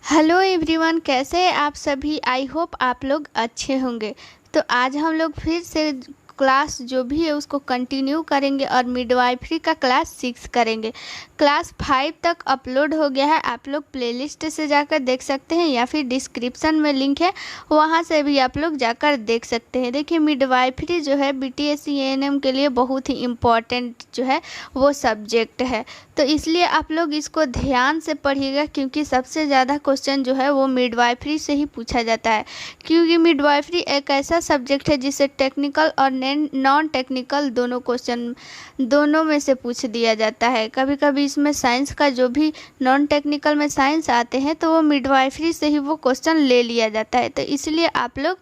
Hello everyone, कैसे हैं आप सभी। आई होप आप लोग अच्छे होंगे। तो आज हम लोग फिर से क्लास जो भी है उसको कंटिन्यू करेंगे और मिडवाइफरी का क्लास 6 करेंगे। क्लास 5 तक अपलोड हो गया है, आप लोग प्लेलिस्ट से जाकर देख सकते हैं या फिर डिस्क्रिप्शन में लिंक है, वहाँ से भी आप लोग जाकर देख सकते हैं। देखिए, मिडवाइफरी जो है बीटीएससी एएनएम के लिए बहुत ही इम्पॉर्टेंट जो है वो सब्जेक्ट है। तो इसलिए आप लोग इसको ध्यान से पढ़िएगा, क्योंकि सबसे ज़्यादा क्वेश्चन जो है वो मिडवाइफरी से ही पूछा जाता है। क्योंकि मिडवाइफरी एक ऐसा सब्जेक्ट है जिससे टेक्निकल और नॉन टेक्निकल दोनों क्वेश्चन दोनों में से पूछ दिया जाता है। कभी कभी इसमें साइंस का जो भी नॉन टेक्निकल में साइंस आते हैं तो वो मिडवाइफरी से ही वो क्वेश्चन ले लिया जाता है। तो इसलिए आप लोग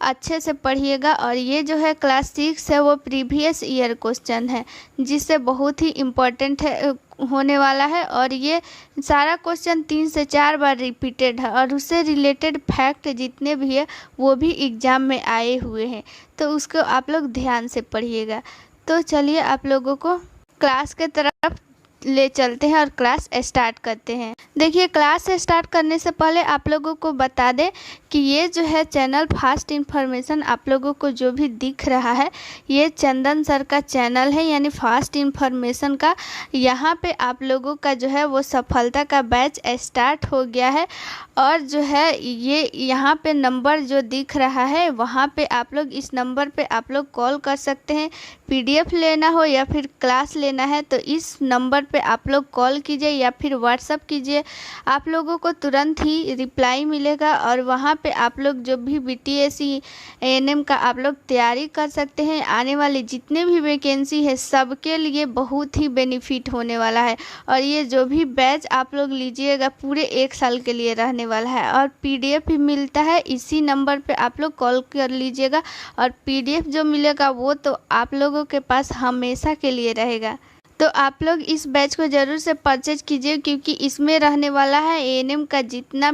अच्छे से पढ़िएगा। और ये जो है क्लास 6 है वो प्रीवियस ईयर क्वेश्चन है, जिससे बहुत ही इम्पोर्टेंट है होने वाला है। और ये सारा क्वेश्चन 3 से 4 बार रिपीटेड है और उससे रिलेटेड फैक्ट जितने भी है वो भी एग्ज़ाम में आए हुए हैं, तो उसको आप लोग ध्यान से पढ़िएगा। तो चलिए आप लोगों को क्लास के तरफ ले चलते हैं और क्लास स्टार्ट करते हैं। देखिए, क्लास स्टार्ट करने से पहले आप लोगों को बता दें कि ये जो है चैनल फास्ट इन्फॉर्मेशन आप लोगों को जो भी दिख रहा है ये चंदन सर का चैनल है, यानी फास्ट इन्फॉर्मेशन का। यहाँ पे आप लोगों का जो है वो सफलता का बैच स्टार्ट हो गया है। और जो है ये यहाँ पे नंबर जो दिख रहा है वहाँ पे आप लोग इस नंबर पे आप लोग कॉल कर सकते हैं। पीडीएफ लेना हो या फिर क्लास लेना है तो इस नंबर पे आप लोग कॉल कीजिए या फिर व्हाट्सअप कीजिए, आप लोगों को तुरंत ही रिप्लाई मिलेगा। और वहाँ पे आप लोग जो भी बीटीएससी एएनएम का आप लोग तैयारी कर सकते हैं। आने वाली जितने भी वैकेंसी है सबके लिए बहुत ही बेनिफिट होने वाला है। और ये जो भी बैच आप लोग लीजिएगा पूरे 1 साल के लिए रहने वाला है। और पीडीएफ भी मिलता है, इसी नंबर पे आप लोग कॉल कर लीजिएगा। और पीडीएफ जो मिलेगा वो तो आप लोगों के पास हमेशा के लिए रहेगा। तो आप लोग इस बैच को ज़रूर से परचेज कीजिए, क्योंकि इसमें रहने वाला है एएनएम का जितना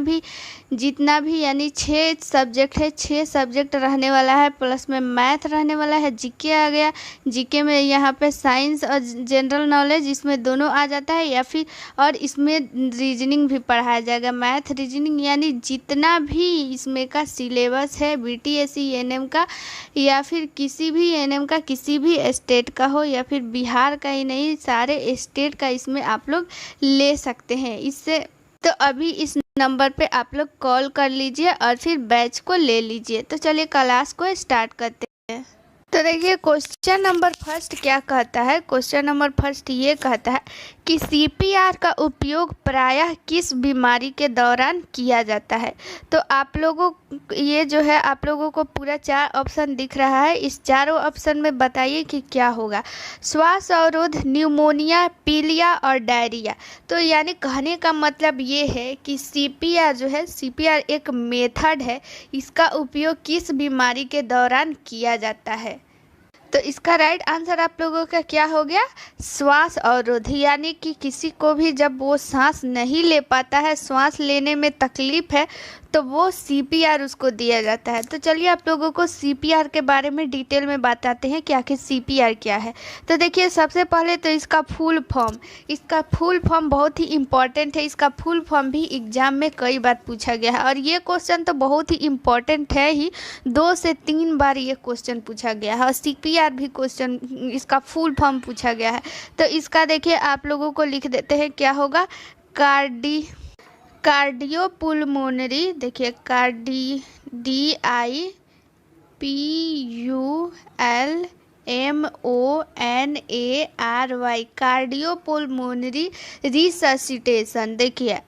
भी यानी 6 सब्जेक्ट है, 6 सब्जेक्ट रहने वाला है। प्लस में मैथ रहने वाला है, जीके आ गया, जीके में यहाँ पे साइंस और जनरल नॉलेज इसमें दोनों आ जाता है, या फिर और इसमें रीजनिंग भी पढ़ाया जाएगा। मैथ रीजनिंग यानी जितना भी इसमें का सिलेबस है बीटीएससी एएनएम का या फिर किसी भी एएनएम का, किसी भी स्टेट का हो या फिर बिहार का ही नहीं, सारे स्टेट का इसमें आप लोग ले सकते हैं। इससे तो अभी इस नंबर पे आप लोग कॉल कर लीजिए और फिर बैच को ले लीजिए। तो चलिए क्लास को स्टार्ट करते हैं। तो देखिए, क्वेश्चन नंबर फर्स्ट क्या कहता है। क्वेश्चन नंबर फर्स्ट ये कहता है कि सीपीआर का उपयोग प्रायः किस बीमारी के दौरान किया जाता है। तो आप लोगों ये जो है आप लोगों को पूरा 4 ऑप्शन दिख रहा है, इस चारों ऑप्शन में बताइए कि क्या होगा। श्वास अवरोध, न्यूमोनिया, पीलिया और डायरिया। तो यानी कहने का मतलब ये है कि सीपीआर जो है, सीपीआर एक मेथड है, इसका उपयोग किस बीमारी के दौरान किया जाता है। तो इसका राइट आंसर आप लोगों का क्या हो गया, श्वास अवरोध। यानी कि किसी को भी जब वो सांस नहीं ले पाता है, सांस लेने में तकलीफ है, तो वो सीपीआर उसको दिया जाता है। तो चलिए आप लोगों को सीपीआर के बारे में डिटेल में बताते हैं कि आखिर सीपीआर क्या है। तो देखिए, सबसे पहले तो इसका फुल फॉर्म बहुत ही इम्पॉर्टेंट है। इसका फुल फॉर्म भी एग्जाम में कई बार पूछा गया है और ये क्वेश्चन तो बहुत ही इम्पॉर्टेंट है ही, 2 से 3 बार ये क्वेश्चन पूछा गया है। और सीपीआर भी क्वेश्चन इसका फुल फॉर्म पूछा गया है। तो इसका देखिए आप लोगों को लिख देते हैं, क्या होगा, कार्डियोपुल्मोनरी। देखिए, DIPULMONARY, कार्डियोपुल्मोनरी रिससिटेशन। देखिए,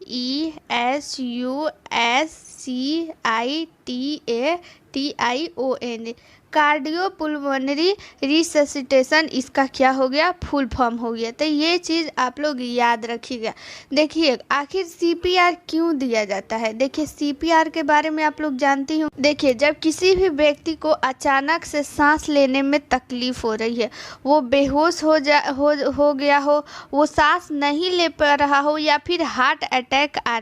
RESUSCITATION, कार्डियोपुल्मोनरी रिससिटेशन, इसका क्या हो गया, फुल फॉर्म हो गया। तो ये चीज़ आप लोग याद रखिएगा। देखिए, आखिर सीपीआर क्यों दिया जाता है। देखिए, सीपीआर के बारे में आप लोग जानती हो। देखिए, जब किसी भी व्यक्ति को अचानक से सांस लेने में तकलीफ हो रही है, वो बेहोश हो गया हो, वो सांस नहीं ले पा रहा हो, या फिर हार्ट अटैक आ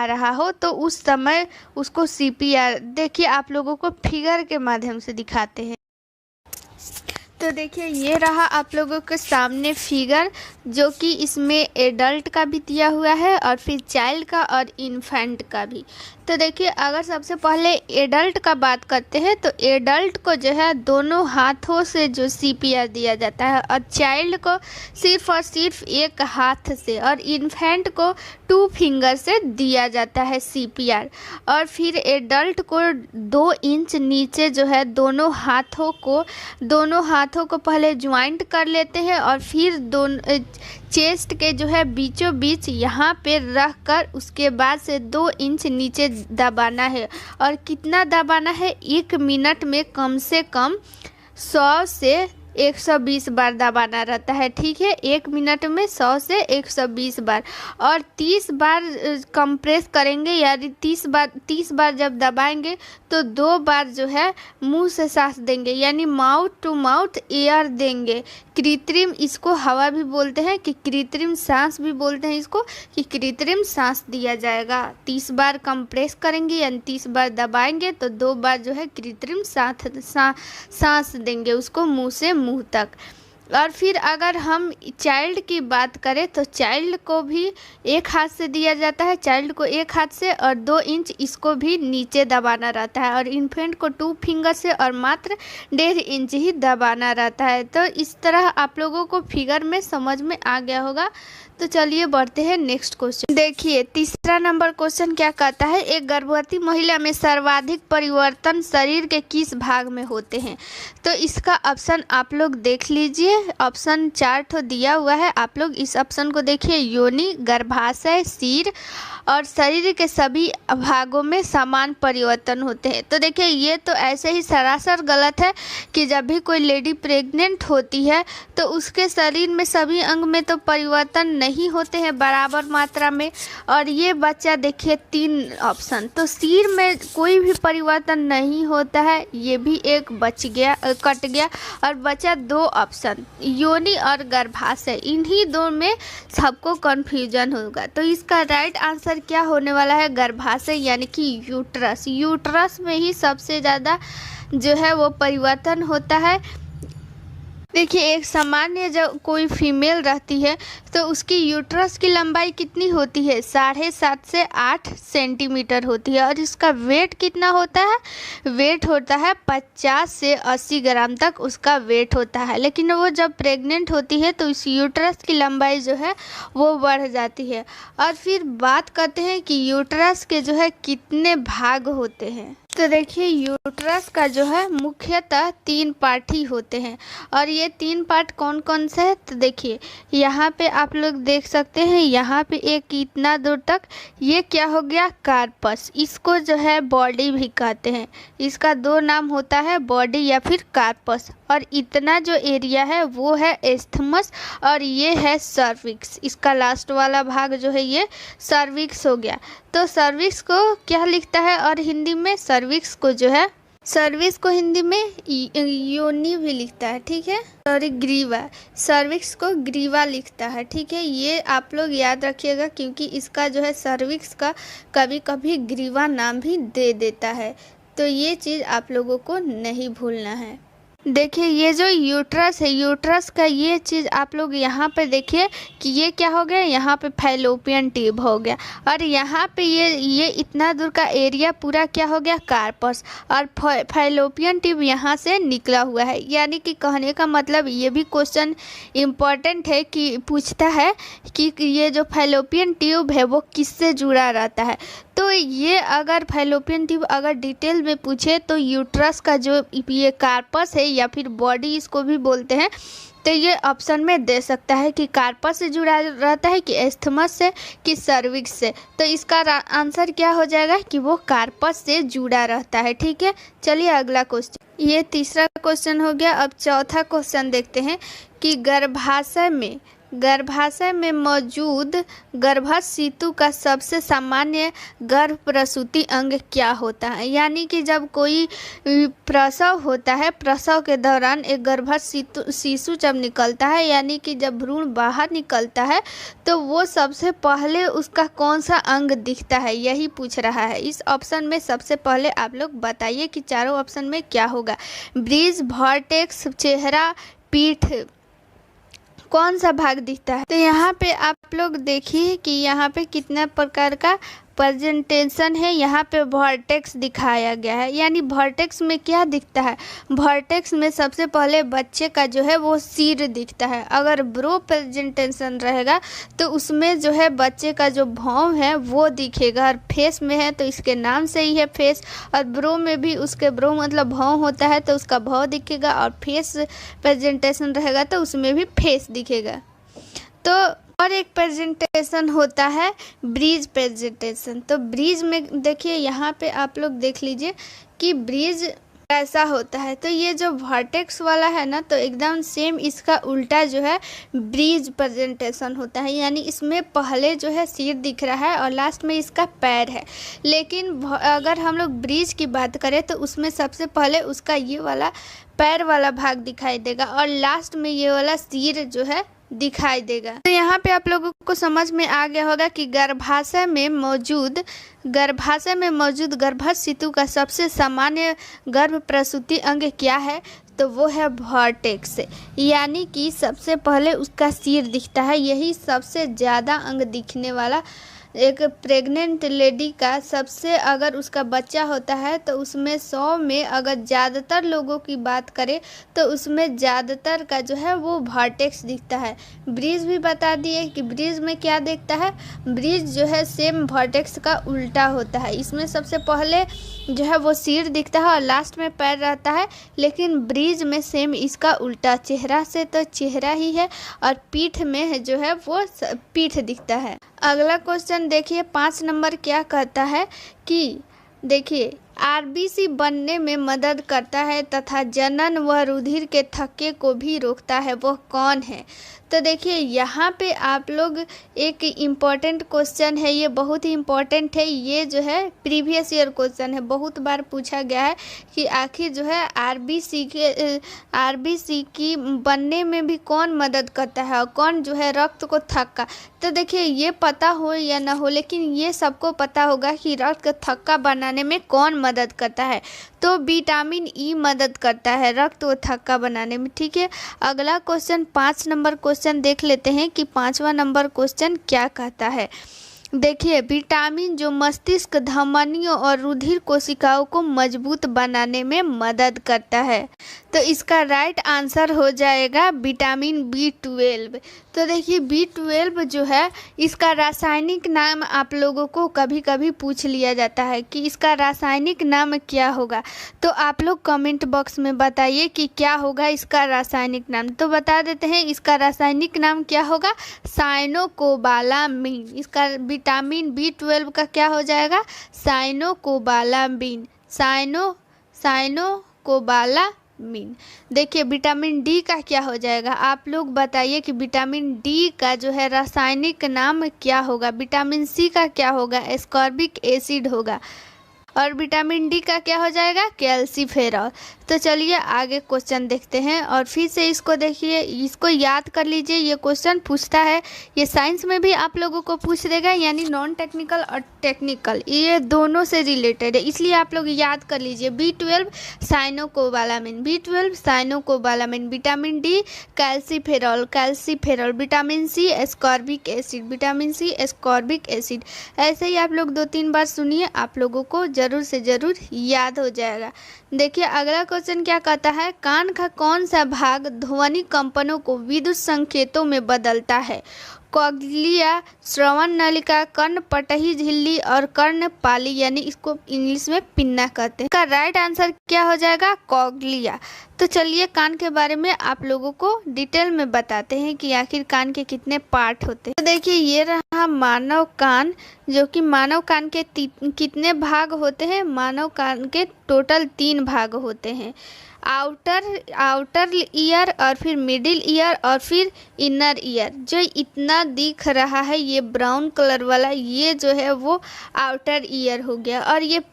रहा हो, तो उस समय उसको सीपीआर, देखिए आप लोगों को फिगर के माध्यम से दिखाते हैं। तो देखिए ये रहा आप लोगों के सामने फिगर, जो कि इसमें एडल्ट का भी दिया हुआ है और फिर चाइल्ड का और इन्फेंट का भी। तो देखिए अगर सबसे पहले एडल्ट का बात करते हैं तो एडल्ट को जो है दोनों हाथों से जो सीपीआर दिया जाता है और चाइल्ड को सिर्फ और सिर्फ एक हाथ से और इन्फेंट को 2 फिंगर से दिया जाता है सीपीआर। और फिर एडल्ट को 2 इंच नीचे जो है दोनों हाथों को पहले ज्वाइंट कर लेते हैं और फिर दोनों चेस्ट के जो है बीचों बीच यहाँ पे रख कर उसके बाद से 2 इंच नीचे दबाना है। और कितना दबाना है, 1 मिनट में कम से कम 100 से 120 बार दबाना रहता है। ठीक है, 1 मिनट में 100 से 120 बार और 30 बार कंप्रेस करेंगे, यानी 30 बार जब दबाएंगे तो 2 बार जो है मुंह से सांस देंगे, यानी माउथ टू माउथ एयर देंगे। कृत्रिम, इसको हवा भी बोलते हैं कि कृत्रिम सांस भी बोलते हैं इसको, कि कृत्रिम सांस दिया जाएगा। 30 बार कंप्रेस करेंगे यानी 30 बार दबाएंगे तो 2 बार जो है कृत्रिम सांस देंगे उसको मुंह से मुंह तक। और फिर अगर हम चाइल्ड की बात करें तो चाइल्ड को भी एक हाथ से दिया जाता है, चाइल्ड को एक हाथ से और 2 इंच इसको भी नीचे दबाना रहता है। और इन्फेंट को 2 फिंगर से और मात्र 1.5 इंच ही दबाना रहता है। तो इस तरह आप लोगों को फिगर में समझ में आ गया होगा। तो चलिए बढ़ते हैं नेक्स्ट क्वेश्चन। देखिए तीसरा नंबर क्वेश्चन क्या कहता है, एक गर्भवती महिला में सर्वाधिक परिवर्तन शरीर के किस भाग में होते हैं। तो इसका ऑप्शन आप लोग देख लीजिए, ऑप्शन 4 ठो दिया हुआ है। आप लोग इस ऑप्शन को देखिए, योनि, गर्भाशय, सिर और शरीर के सभी भागों में समान परिवर्तन होते हैं। तो देखिए ये तो ऐसे ही सरासर गलत है कि जब भी कोई लेडी प्रेग्नेंट होती है तो उसके शरीर में सभी अंग में तो परिवर्तन नहीं होते हैं बराबर मात्रा में। और ये बच्चा देखिए 3 ऑप्शन, तो सिर में कोई भी परिवर्तन नहीं होता है, ये भी एक कट गया और बचा 2 ऑप्शन, योनि और गर्भाशय। इन्हीं 2 में सबको कन्फ्यूजन होगा। तो इसका राइट आंसर क्या होने वाला है, गर्भाशय यानी कि यूट्रस। यूट्रस में ही सबसे ज़्यादा जो है वो परिवर्तन होता है। देखिए एक सामान्य जब कोई फीमेल रहती है तो उसकी यूट्रस की लंबाई कितनी होती है, 7.5 से 8 सेंटीमीटर होती है। और इसका वेट कितना होता है, वेट होता है 50 से 80 ग्राम तक उसका वेट होता है। लेकिन वो जब प्रेग्नेंट होती है तो इस यूट्रस की लंबाई जो है वो बढ़ जाती है। और फिर बात करते हैं कि यूट्रस के जो है कितने भाग होते हैं। तो देखिए यूट्रस का जो है मुख्यतः 3 पार्ट ही होते हैं। और ये 3 पार्ट कौन कौन से हैं, तो देखिए यहाँ पे आप लोग देख सकते हैं, यहाँ पे एक इतना दूर तक ये क्या हो गया, कार्पस। इसको जो है बॉडी भी कहते हैं, इसका 2 नाम होता है, बॉडी या फिर कार्पस। और इतना जो एरिया है वो है एस्थमस और ये है सर्विक्स। इसका लास्ट वाला भाग जो है ये सर्विक्स हो गया। तो सर्विक्स को क्या लिखता है और हिंदी में, सर्विक्स को जो है, सर्विक्स को हिंदी में योनि भी लिखता है। ठीक है, सॉरी ग्रीवा, सर्विक्स को ग्रीवा लिखता है। ठीक है, ये आप लोग याद रखिएगा क्योंकि इसका जो है सर्विक्स का कभी कभी ग्रीवा नाम भी दे देता है। तो ये चीज़ आप लोगों को नहीं भूलना है। देखिए ये जो यूट्रस है, यूट्रस का ये चीज़ आप लोग यहाँ पे देखिए कि ये क्या हो गया, यहाँ पे फैलोपियन ट्यूब हो गया। और यहाँ पे ये इतना दूर का एरिया पूरा क्या हो गया, कार्पस। और फैलोपियन ट्यूब यहाँ से निकला हुआ है। यानी कि कहने का मतलब ये भी क्वेश्चन इम्पॉर्टेंट है कि पूछता है कि ये जो फैलोपियन ट्यूब है वो किससे जुड़ा रहता है। तो ये अगर फैलोपियन ट्यूब अगर डिटेल में पूछे तो यूट्रस का जो ये कार्पस है या फिर बॉडी इसको भी बोलते हैं, तो ये ऑप्शन में दे सकता है कि कार्पस से जुड़ा रहता है कि एस्थमस से कि सर्विक्स से। तो इसका आंसर क्या हो जाएगा कि वो कार्पस से जुड़ा रहता है। ठीक है, चलिए अगला क्वेश्चन, ये तीसरा क्वेश्चन हो गया। अब चौथा क्वेश्चन देखते हैं कि गर्भाशय में गर्भाशय में मौजूद गर्भाशयशिशु का सबसे सामान्य गर्भ प्रसूति अंग क्या होता है। यानी कि जब कोई प्रसव होता है, प्रसव के दौरान एक गर्भाशयशिशु जब निकलता है, यानी कि जब भ्रूण बाहर निकलता है, तो वो सबसे पहले उसका कौन सा अंग दिखता है, यही पूछ रहा है। इस ऑप्शन में सबसे पहले आप लोग बताइए कि चारों ऑप्शन में क्या होगा। ब्रीज, वर्टेक्स, चेहरा, पीठ, कौन सा भाग दिखता है। तो यहाँ पे आप लोग देखिए कि यहाँ पे कितना प्रकार का प्रेजेंटेशन है। यहाँ पे वर्टेक्स दिखाया गया है, यानी वर्टेक्स में क्या दिखता है। वर्टेक्स में सबसे पहले बच्चे का जो है वो सिर दिखता है। अगर ब्रो प्रेजेंटेशन रहेगा तो उसमें जो है बच्चे का जो भौं है वो दिखेगा, और फेस में है तो इसके नाम से ही है फेस, और ब्रो में भी उसके ब्रो मतलब भौं होता है तो उसका भौं दिखेगा, और फेस प्रेजेंटेशन रहेगा तो उसमें भी फेस दिखेगा। तो और एक प्रेजेंटेशन होता है ब्रीज प्रेजेंटेशन। तो ब्रीज में देखिए यहाँ पे आप लोग देख लीजिए कि ब्रीज कैसा होता है। तो ये जो वर्टेक्स वाला है ना, तो एकदम सेम इसका उल्टा जो है ब्रीज प्रेजेंटेशन होता है, यानी इसमें पहले जो है सिर दिख रहा है और लास्ट में इसका पैर है। लेकिन अगर हम लोग ब्रीज की बात करें तो उसमें सबसे पहले उसका ये वाला पैर वाला भाग दिखाई देगा और लास्ट में ये वाला सिर जो है दिखाई देगा। तो यहाँ पे आप लोगों को समझ में आ गया होगा कि गर्भाशय में मौजूद गर्भाशयशिशु का सबसे सामान्य गर्भ प्रसूति अंग क्या है। तो वो है वर्टेक्स, यानी कि सबसे पहले उसका सिर दिखता है। यही सबसे ज़्यादा अंग दिखने वाला एक प्रेग्नेंट लेडी का सबसे, अगर उसका बच्चा होता है तो उसमें 100 में अगर ज़्यादातर लोगों की बात करें तो उसमें ज़्यादातर का जो है वो वर्टेक्स दिखता है। ब्रीज भी बता दिए कि ब्रीज में क्या दिखता है। ब्रीज जो है सेम वर्टेक्स का उल्टा होता है। इसमें सबसे पहले जो है वो सिर दिखता है और लास्ट में पैर रहता है, लेकिन ब्रीज में सेम इसका उल्टा, चेहरा से तो चेहरा ही है और पीठ में जो है वो पीठ दिखता है। अगला क्वेश्चन देखिए 5 नंबर क्या कहता है कि देखिए आरबीसी बनने में मदद करता है तथा जनन व रुधिर के थक्के को भी रोकता है, वह कौन है। तो देखिए यहाँ पे आप लोग एक इम्पॉर्टेंट क्वेश्चन है, ये बहुत ही इम्पॉर्टेंट है। ये जो है प्रीवियस ईयर क्वेश्चन है, बहुत बार पूछा गया है कि आखिर जो है आरबीसी की बनने में भी कौन मदद करता है और कौन जो है रक्त को थक्का। तो देखिए ये पता हो या ना हो, लेकिन ये सबको पता होगा कि रक्त का थक्का बनाने में कौन मदद करता है। तो विटामिन ई मदद करता है रक्त को थक्का बनाने में। ठीक है, अगला क्वेश्चन 5 नंबर क्वेश्चन देख लेते हैं कि 5वां नंबर क्वेश्चन क्या कहता है। देखिए विटामिन जो मस्तिष्क, धमनियों और रुधिर कोशिकाओं को मजबूत बनाने में मदद करता है। तो इसका राइट आंसर हो जाएगा विटामिन B12। तो देखिए B12 जो है इसका रासायनिक नाम आप लोगों को कभी कभी पूछ लिया जाता है कि इसका रासायनिक नाम क्या होगा। तो आप लोग कमेंट बॉक्स में बताइए कि क्या होगा इसका रासायनिक नाम। तो बता देते हैं इसका रासायनिक नाम क्या होगा, साइनोकोबालामिन। इसका विटामिन B12 का क्या हो जाएगा, साइनोकोबालामिन, साइनोकोबालामिन। देखिए विटामिन डी का क्या हो जाएगा, आप लोग बताइए कि विटामिन डी का जो है रासायनिक नाम क्या होगा। विटामिन सी का क्या होगा, एस्कॉर्बिक एसिड होगा, और विटामिन डी का क्या हो जाएगा, कैल्सीफेरॉल। तो चलिए आगे क्वेश्चन देखते हैं और फिर से इसको देखिए, इसको याद कर लीजिए। ये क्वेश्चन पूछता है, ये साइंस में भी आप लोगों को पूछ देगा, यानी नॉन टेक्निकल और टेक्निकल ये दोनों से रिलेटेड है, इसलिए आप लोग याद कर लीजिए। B12 cyanocobalamin, B12 cyanocobalamin, vitamin D calciferol, vitamin C ascorbic acid, vitamin C ascorbic acid. ऐसे ही आप लोग 2-3 बार सुनिए, आप लोगों को ज़रूर से ज़रूर याद हो जाएगा। देखिए अगला क्वेश्चन क्या कहता है, कान का कौन सा भाग ध्वनि कंपनों को विद्युत संकेतों में बदलता है। कॉग्लिया, श्रवण नलिका, कर्ण पटही झिल्ली और कर्णपाली, यानी इसको इंग्लिश में पिन्ना कहते हैं। इसका राइट आंसर क्या हो जाएगा, कॉग्लिया। तो तो चलिए कान के बारे में आप लोगों को डिटेल में बताते हैं कि आखिर कान के कितने पार्ट होते हैं। तो देखिए ये रहा मानव कान, जो कि मानव कान के कितने भाग होते हैं। मानव कान के टोटल 3 भाग होते हैं, आउटर ईयर और फिर मिडिल ईयर और फिर इनर ईयर। जो इतना दिख रहा है ये ब्राउन कलर वाला, ये जो है वो आउटर ईयर हो गया, और ये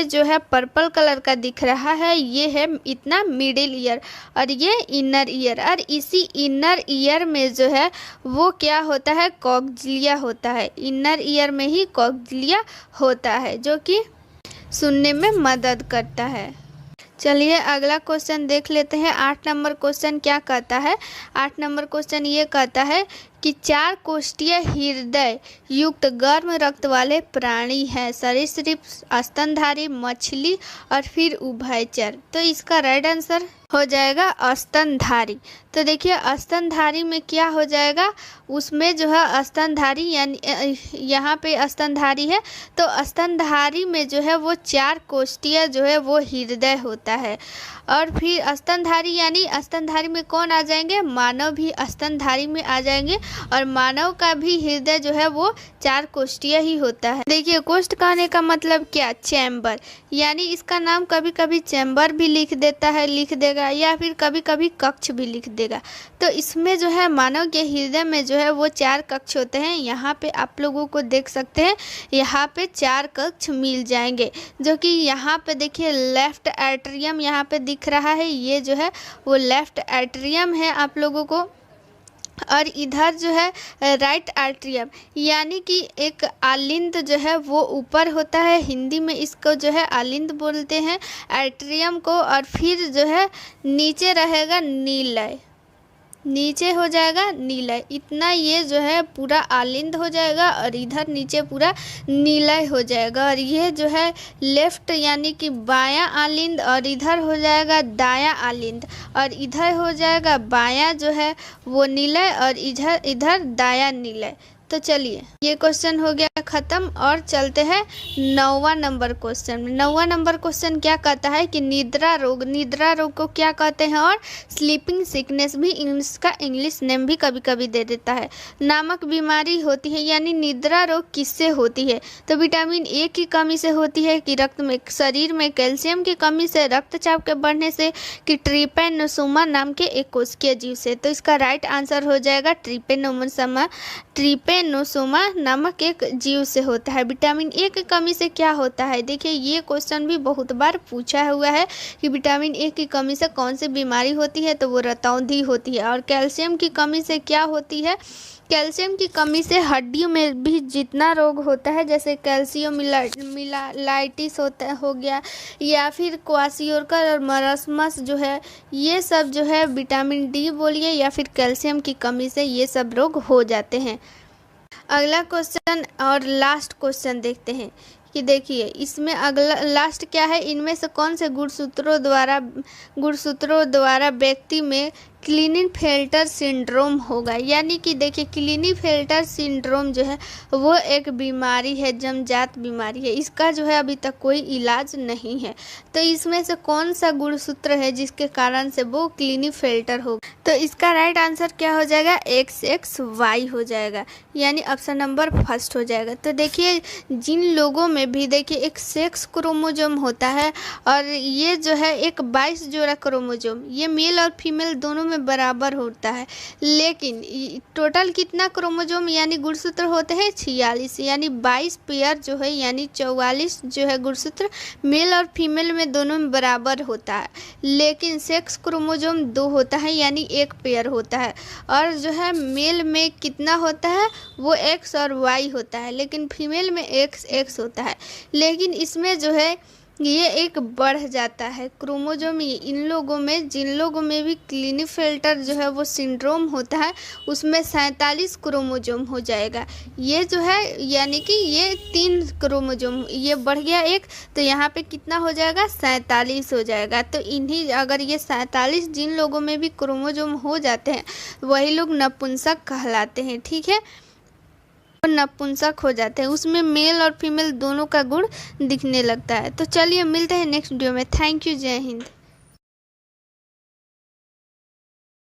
जो है पर्पल कलर का दिख रहा है ये है इतना मिडिल ईयर, और ये इनर ईयर। और इसी इनर ईयर में जो है वो क्या होता है, कॉक्सिलिया होता है। इनर ईयर में ही कॉक्सिलिया होता है जो कि सुनने में मदद करता है। चलिए अगला क्वेश्चन देख लेते हैं। 8 नंबर क्वेश्चन क्या कहता है। 8 नंबर क्वेश्चन ये कहता है कि 4 कोष्ठीय हृदय युक्त गर्म रक्त वाले प्राणी हैं, सरीसृप, स्तनधारी, मछली और फिर उभयचर। तो इसका राइट आंसर हो जाएगा स्तनधारी। तो देखिए स्तनधारी में क्या हो जाएगा, उसमें जो है स्तनधारी यानी यहाँ पे स्तनधारी है, तो स्तनधारी में जो है वो 4 कोष्ठीय जो है वो हृदय होता है। और फिर स्तनधारी यानी स्तनधारी में कौन आ जाएंगे, मानव भी स्तनधारी में आ जाएंगे, और मानव का भी हृदय जो है वो 4 कोष्ठीय ही होता है। देखिए कोष्ठ कहने का मतलब क्या, चैम्बर, यानी इसका नाम कभी कभी चैम्बर भी लिख देगा या फिर कभी कभी कक्ष भी लिख देगा। तो इसमें जो है मानव के हृदय में जो है वो 4 कक्ष होते हैं। यहाँ पे आप लोगों को देख सकते हैं, यहाँ पे 4 कक्ष मिल जाएंगे, जो कि यहाँ पे देखिए लेफ्ट एट्रियम यहाँ पे दिख रहा है, ये जो है वो लेफ्ट एट्रियम है आप लोगों को। और इधर जो है राइट एट्रियम, यानी कि एक आलिंद जो है वो ऊपर होता है, हिंदी में इसको जो है आलिंद बोलते हैं एट्रियम को। और फिर जो है नीचे रहेगा नीलय, नीचे हो जाएगा नीलय। इतना ये जो है पूरा आलिंद हो जाएगा और इधर नीचे पूरा नीलय हो जाएगा। और ये जो है लेफ्ट यानी कि बायां आलिंद, और इधर हो जाएगा दायां आलिंद, और इधर हो जाएगा बायां जो है वो नीलय, और इधर दायां नीलय। तो चलिए ये क्वेश्चन हो गया खत्म, और चलते हैं 9वां नंबर क्वेश्चन में। 9वां नंबर क्वेश्चन क्या कहता है कि निद्रा रोग को क्या कहते हैं, और स्लीपिंग सिकनेस भी इसका इंग्लिश नेम भी कभी कभी दे देता है, नामक बीमारी होती है। यानी निद्रा रोग किससे होती है, तो विटामिन ए की कमी से होती है, कि रक्त में शरीर में कैल्शियम की कमी से, रक्तचाप के बढ़ने से, कि ट्रिपेनोसोमा नाम के एक कोशिकीय जीव से। तो इसका राइट आंसर हो जाएगा ट्रिपेनोसोमा नामक एक जीव से होता है। विटामिन ए की कमी से क्या होता है, देखिए ये क्वेश्चन भी बहुत बार पूछा हुआ है कि विटामिन ए की कमी से कौन सी बीमारी होती है, तो वो रतौंधी होती है। और कैल्शियम की कमी से क्या होती है, कैल्शियम की कमी से हड्डियों में भी जितना रोग होता है, जैसे कैल्शियमलाइटिस हो गया, या फिर क्वाशियोरकर और मरस्मस जो है, ये सब जो है विटामिन डी बोलिए या फिर कैल्शियम की कमी से ये सब रोग हो जाते हैं। अगला क्वेश्चन और लास्ट क्वेश्चन देखते हैं कि देखिए इसमें अगला लास्ट क्या है, इनमें से कौन से गुणसूत्रों द्वारा व्यक्ति में क्लीनेफेल्टर सिंड्रोम होगा। यानी कि देखिए क्लीनेफेल्टर सिंड्रोम जो है वो एक बीमारी है, जन्मजात बीमारी है, इसका जो है अभी तक कोई इलाज नहीं है। तो इसमें से कौन सा गुणसूत्र है जिसके कारण से वो क्लीनेफेल्टर होगा, तो इसका राइट आंसर क्या हो जाएगा, XXY हो जाएगा, यानी ऑप्शन नंबर फर्स्ट हो जाएगा। तो देखिए जिन लोगों में भी देखिए एक सेक्स क्रोमोसोम होता है, और ये जो है एक 22 जोड़ा क्रोमोसोम, ये मेल और फीमेल दोनों में बराबर होता है, लेकिन टोटल कितना क्रोमोसोम यानी गुणसूत्र होते हैं 46, यानी 22 पेयर जो है यानी 44 जो है गुणसूत्र मेल और फीमेल में दोनों में बराबर होता है। लेकिन सेक्स क्रोमोसोम 2 होता है यानी 1 पेयर होता है, और जो है मेल में कितना होता है वो X और Y होता है, लेकिन फीमेल में XX होता है। लेकिन इसमें जो है ये एक बढ़ जाता है क्रोमोसोम, इन लोगों में जिन लोगों में भी क्लीनेफेल्टर जो है वो सिंड्रोम होता है उसमें 47 क्रोमोसोम हो जाएगा। ये जो है यानी कि ये 3 क्रोमोसोम ये बढ़ गया एक, तो यहाँ पे कितना हो जाएगा 47 हो जाएगा। तो इन्हीं अगर ये 47 जिन लोगों में भी क्रोमोसोम हो जाते हैं वही लोग नपुंसक कहलाते हैं, ठीक है, नपुंसक हो जाते हैं, उसमें मेल और फीमेल दोनों का गुण दिखने लगता है। तो चलिए मिलते हैं नेक्स्ट वीडियो में। थैंक यू, जय हिंद।